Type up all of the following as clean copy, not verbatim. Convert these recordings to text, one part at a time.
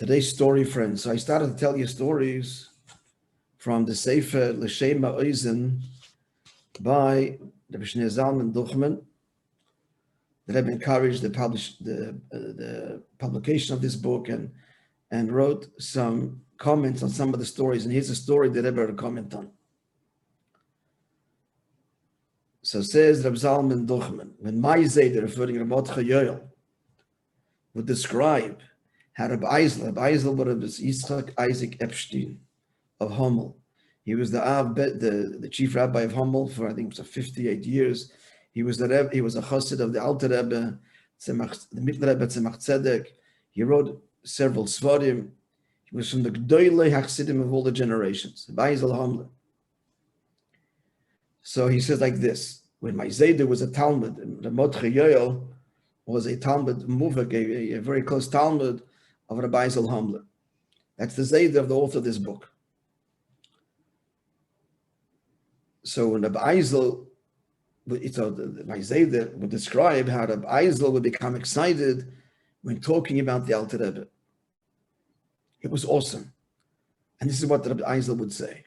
Today's story, friends. So I started to tell you stories from the Sefer L'Shema Oizen by Rebbe Zalman Duchman. The Rebbe encouraged the publication of this book and wrote some comments on some of the stories. And here's a story that Rebbe wrote a comment on. So says Reb Zalman Duchman, when Moishe, referring to Mordechai Yoel, would describe how Rabbi Eisel was Yitzchak Isaac Epstein of Hommel. He was the chief rabbi of Hommel for I think 58 years. He was a chassid of the Alter Rebbe, the Mittler Rebbe Tzemach Tzedek. He wrote several svarim. He was from the Gdoilei Chassidim of all the generations. Rabbi Eisel Hommel. So he says like this: when my Zayder was a Talmud, and Mordechai Yoel was a Talmud Muvak, a very close Talmud of Rabbi Eisel Hommel. That's the Zayder of the author of this book. So when Rabbi Eisel, my Zayder would describe how Rabbi Eisel would become excited when talking about the Alter Rebbe. It was awesome. And this is what Rabbi Eisel would say.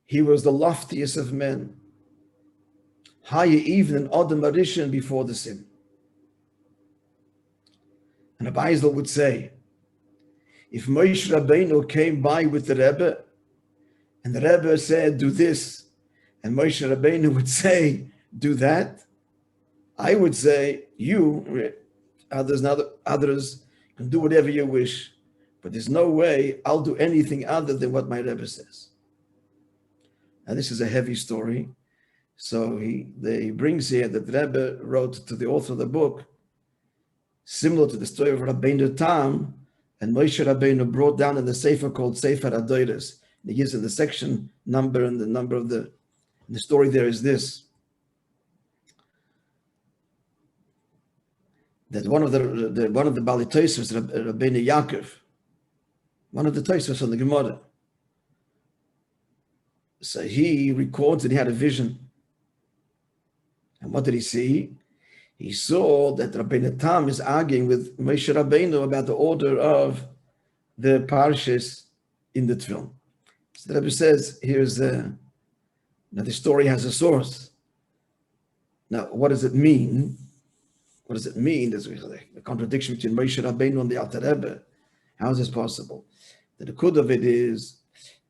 He was the loftiest of men, higher even than Adam Arishan before the sin. And Rabbi Eisel would say, if Moishe Rabbeinu came by with the Rebbe, and the Rebbe said, do this, and Moishe Rabbeinu would say, do that, I would say, you, others can do whatever you wish, but there's no way I'll do anything other than what my Rebbe says. Now this is a heavy story. So he brings here that the Rebbe wrote to the author of the book, similar to the story of Rabbeinu Tam, and Moishe Rabbeinu brought down in the Sefer called Sefer Adoides. He gives in the section number, and the number of the story there is this: that one of the Bali Tosfos, Rabbeinu Yaakov, one of the Tosfos on the Gemara. So he records that he had a vision. And what did he see? He saw that Rabbeinu Tam is arguing with Moshe Rabbeinu about the order of the parshas in the Tefillin. So the Rebbe says, now the story has a source. Now, what does it mean? What does it mean? There's a contradiction between Moshe Rabbeinu and the Alter Rebbe. How is this possible? The kud of it is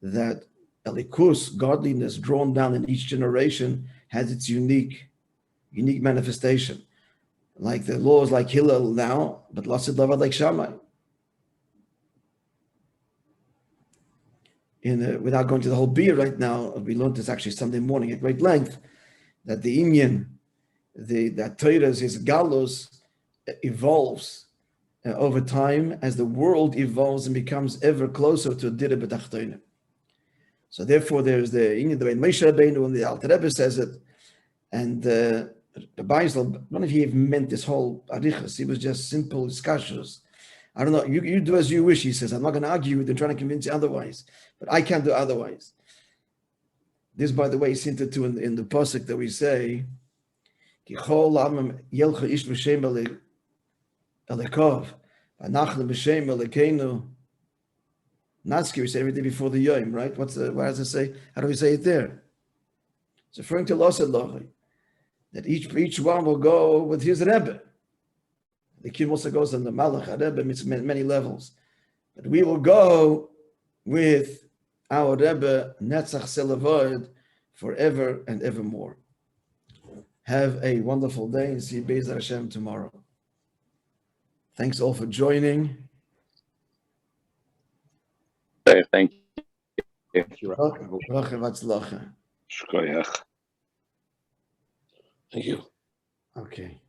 that Elikus, godliness drawn down in each generation, has its unique manifestation. Like the laws like Hillel now, but Lasid Lavad like Shammai. Without going to the whole beer right now, we learned this actually Sunday morning at great length, that the Inyan, that Torah's his Galus evolves over time as the world evolves and becomes ever closer to Dira B'Tachtonim. So therefore, there's the Inyan, the way Moishe Rabbeinu and the Alter Rebbe says it, and the Eisel, I don't know if he even meant this whole arichas. He was just simple discussions. I don't know. You do as you wish, he says. I'm not going to argue with you, trying to convince you otherwise. But I can't do otherwise. This, by the way, is hinted to in the pasuk that we say, Kichol amam yelcha ish b'shem elekov, v'anachnu b'shem elekeinu. Natski, we say every day before the Yom, right? What does it say? How do we say it there? It's referring to Losed Lochi, that each one will go with his Rebbe. The Kim also goes on the Malach Rebbe, it's many levels. But we will go with our Rebbe, Netzach Selavod, forever and evermore. Have a wonderful day and see Be'ezrat Hashem tomorrow. Thanks all for joining. Thank you. Thank you. Shkoyach. Thank you. Okay.